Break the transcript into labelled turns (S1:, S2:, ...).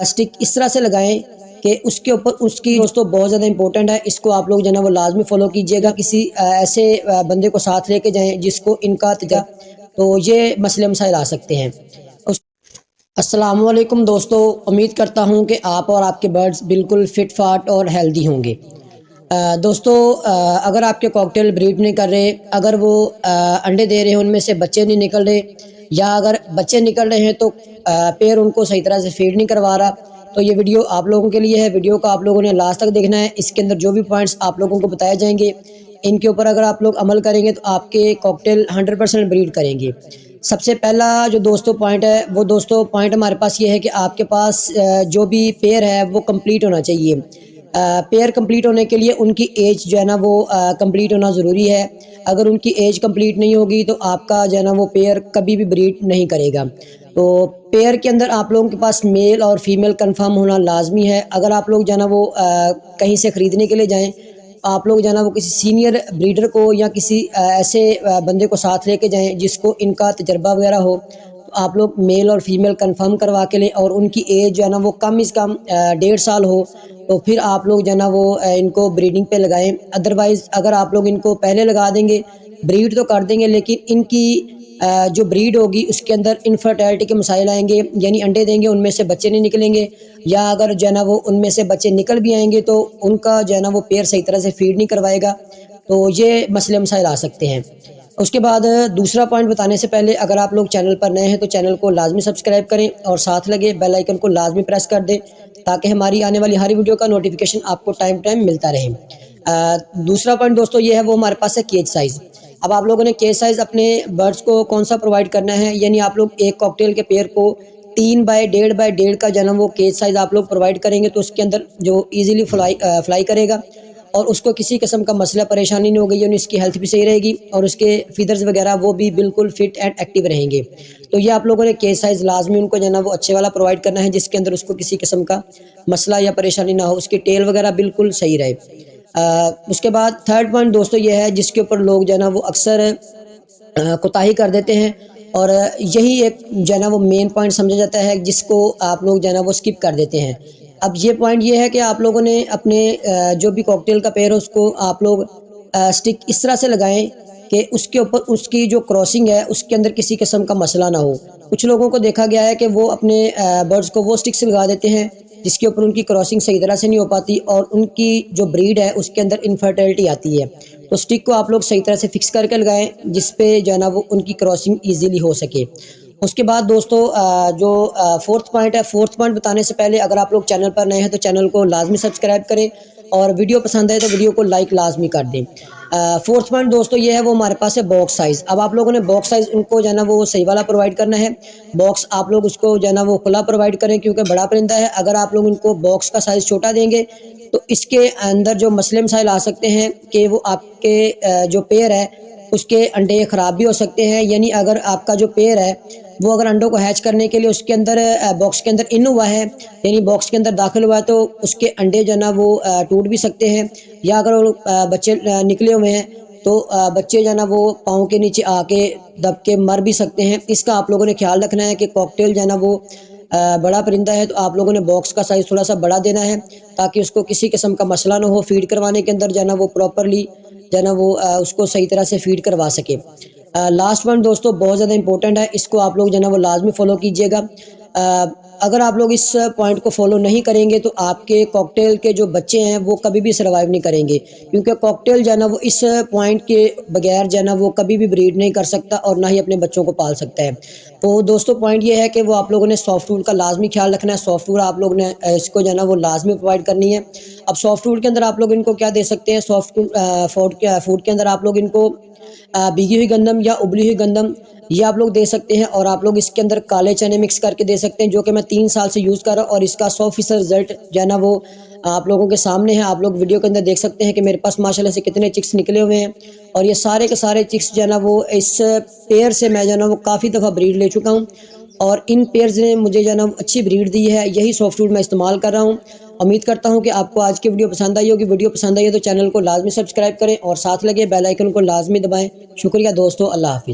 S1: Stick इस तरह से लगाएं कि उसके ऊपर उसकी दोस्तों बहुत ज़्यादा इंपॉर्टेंट है। इसको आप लोग जो है ना वो लाजमी फॉलो कीजिएगा। किसी ऐसे बंदे को साथ लेके जाएं जिसको इनका तो ये मसले मसाइल आ सकते हैं। अस्सलाम वालेकुम दोस्तों, उम्मीद करता हूँ कि आप और आपके बर्ड्स बिल्कुल फिट फाट और हेल्दी होंगे। दोस्तों, अगर आपके कॉकटेल ब्रीड नहीं कर रहे, अगर वो अंडे दे रहे हैं उनमें से बच्चे नहीं निकल रहे, या अगर बच्चे निकल रहे हैं तो पेयर उनको सही तरह से फीड नहीं करवा रहा, तो ये वीडियो आप लोगों के लिए है। वीडियो को आप लोगों ने लास्ट तक देखना है। इसके अंदर जो भी पॉइंट्स आप लोगों को बताए जाएंगे, इनके ऊपर अगर आप लोग अमल करेंगे तो आपके कॉकटेल 100% ब्रीड करेंगे। सबसे पहला जो दोस्तों पॉइंट है, वो दोस्तों पॉइंट हमारे पास ये है कि आपके पास जो भी पेयर है वो कंप्लीट होना चाहिए। पेयर कंप्लीट होने के लिए उनकी एज जो है ना वो कंप्लीट होना ज़रूरी है। अगर उनकी एज कंप्लीट नहीं होगी तो आपका जो है ना वो पेयर कभी भी ब्रीड नहीं करेगा। तो पेयर के अंदर आप लोगों के पास मेल और फीमेल कंफर्म होना लाजमी है। अगर आप लोग जो है ना वो कहीं से ख़रीदने के लिए जाएं, आप लोग जो है ना वो किसी सीनियर ब्रीडर को या किसी ऐसे बंदे को साथ लेके जाएं जिसको इनका तजर्बा वगैरह हो। तो आप लोग मेल और फीमेल कंफर्म करवा के लें और उनकी एज जो है ना वो कम से कम 1.5 साल हो, तो फिर आप लोग जो है ना वो इनको ब्रीडिंग पे लगाएं। अदरवाइज़ अगर आप लोग इनको पहले लगा देंगे, ब्रीड तो कर देंगे लेकिन इनकी जो ब्रीड होगी उसके अंदर इनफर्टिलिटी के मसाइल आएंगे, यानी अंडे देंगे उनमें से बच्चे नहीं निकलेंगे, या अगर जो है ना वो उनमें से बच्चे निकल भी आएंगे तो उनका जो है ना वो पेयर सही तरह से फीड नहीं करवाएगा। तो ये मसले मसाइल आ सकते हैं। उसके बाद दूसरा पॉइंट बताने से पहले, अगर आप लोग चैनल पर नए हैं तो चैनल को लाजमी सब्सक्राइब करें और साथ लगे बेल आइकन को लाजमी प्रेस कर दें ताकि हमारी आने वाली हर वीडियो का नोटिफिकेशन आपको टाइम टाइम मिलता रहे। दूसरा पॉइंट दोस्तों ये है, वो हमारे पास है केज साइज़। अब आप लोगों ने केज साइज़ अपने बर्ड्स को कौन सा प्रोवाइड करना है, यानी आप लोग एक कॉकटेल के पेयर को 3 बाय 1.5 का जन्म वो केज साइज़ आप लोग प्रोवाइड करेंगे तो उसके अंदर जो ईजिली फ्लाई करेगा और उसको किसी किस्म का मसला परेशानी नहीं होगी, यानी उसकी हेल्थ भी सही रहेगी और उसके फीदर्स वगैरह वो भी बिल्कुल फिट एंड एक्टिव रहेंगे। तो ये आप लोगों ने केज साइज़ लाजमी उनको जो है ना वो अच्छे वाला प्रोवाइड करना है जिसके अंदर उसको किसी किस्म का मसला या परेशानी ना हो, उसकी टेल वगैरह बिल्कुल सही रहे। उसके बाद थर्ड पॉइंट दोस्तों ये है जिसके ऊपर लोग जो है ना वो अक्सर कोताही कर देते हैं और यही एक जो है ना वो मेन पॉइंट समझा जाता है जिसको आप लोग जो है ना वो स्किप कर देते हैं। अब ये पॉइंट ये है कि आप लोगों ने अपने जो भी कॉकटेल का पेयर है उसको आप लोग स्टिक इस तरह से लगाएं कि उसके ऊपर उसकी जो क्रॉसिंग है उसके अंदर किसी किस्म का मसला ना हो। कुछ लोगों को देखा गया है कि वो अपने बर्ड्स को वो स्टिक से लगा देते हैं जिसके ऊपर उनकी क्रॉसिंग सही तरह से नहीं हो पाती और उनकी जो ब्रीड है उसके अंदर इनफर्टिलिटी आती है। तो स्टिक को आप लोग सही तरह से फिक्स करके लगाएं जिस पे जो है ना वो उनकी क्रॉसिंग ईजीली हो सके। उसके बाद दोस्तों जो फोर्थ पॉइंट है, फोर्थ पॉइंट बताने से पहले अगर आप लोग चैनल पर नए हैं तो चैनल को लाजमी सब्सक्राइब करें और वीडियो पसंद आए तो वीडियो को लाइक लाजमी कर दें। फोर्थ पॉइंट दोस्तों ये है, वो हमारे पास है बॉक्स साइज़। अब आप लोगों ने बॉक्स साइज़ उनको जो है ना वो सही वाला प्रोवाइड करना है। बॉक्स आप लोग उसको जो है ना वो खुला प्रोवाइड करें क्योंकि बड़ा परिंदा है। अगर आप लोग इनको बॉक्स का साइज़ छोटा देंगे तो इसके अंदर जो मसले मसाइल आ सकते हैं कि वो आपके जो पेयर है उसके अंडे ख़राब भी हो सकते हैं। यानी अगर आपका जो पेयर है वो अगर अंडों को हैच करने के लिए उसके अंदर बॉक्स के अंदर इन हुआ है, यानी बॉक्स के अंदर दाखिल हुआ है, तो उसके अंडे जो है ना वो टूट भी सकते हैं। या अगर वो बच्चे निकले हुए हैं तो बच्चे जो है ना वो पाँव के नीचे आके दब के मर भी सकते हैं। इसका आप लोगों ने ख्याल रखना है कि कॉकटेल जो है ना वो बड़ा परिंदा है तो आप लोगों ने बॉक्स का साइज़ थोड़ा सा बड़ा देना है ताकि उसको किसी किस्म का मसला ना हो। फीड करवाने के अंदर जो है ना वो प्रॉपरली जो है ना वो उसको सही तरह से फीड करवा सके। लास्ट पॉइंट दोस्तों बहुत ज़्यादा इंपॉर्टेंट है, इसको आप लोग जो है ना वो लाजमी फॉलो कीजिएगा। अगर आप लोग इस पॉइंट को फॉलो नहीं करेंगे तो आपके कॉकटेल के जो बच्चे हैं वो कभी भी सर्वाइव नहीं करेंगे क्योंकि कॉकटेल जो है ना वो इस पॉइंट के बगैर जो है ना वो कभी भी ब्रीड नहीं कर सकता और ना ही अपने बच्चों को पाल सकता है। तो दोस्तों पॉइंट ये है कि वो आप लोगों ने सॉफ्ट वुड का लाजमी ख्याल रखना है। सॉफ्ट वुड आप लोग ने इसको जो है ना वो लाजमी प्रोवाइड करनी है। अब सॉफ्ट वुड के अंदर आप लोग इनको क्या दे सकते हैं, सॉफ्ट फूड के अंदर आप लोग इनको भीगी हुई गंदम या उबली हुई गंदम ये आप लोग दे सकते हैं और आप लोग इसके अंदर काले चने मिक्स करके दे सकते हैं, जो कि मैं 3 साल से यूज़ कर रहा हूँ और इसका 100% रिजल्ट जो है ना वो आप लोगों के सामने है। आप लोग वीडियो के अंदर देख सकते हैं कि मेरे पास माशाल्लाह से कितने चिक्स निकले हुए हैं और ये सारे के सारे चिक्स जो है ना वो इस पेयर से मैं जो है ना वो काफ़ी दफ़ा ब्रीड ले चुका हूँ और इन पेयर्स ने मुझे जो है ना अच्छी ब्रीड दी है। यही सॉफ्ट वुड मैं इस्तेमाल कर रहा हूँ। उम्मीद करता हूँ कि आपको आज की वीडियो पसंद आई होगी। वीडियो पसंद आई है तो चैनल को लाजमी सब्सक्राइब करें और साथ लगे बेल आइकन को लाजमी दबाएं। शुक्रिया दोस्तों, अल्लाह हाफिज़।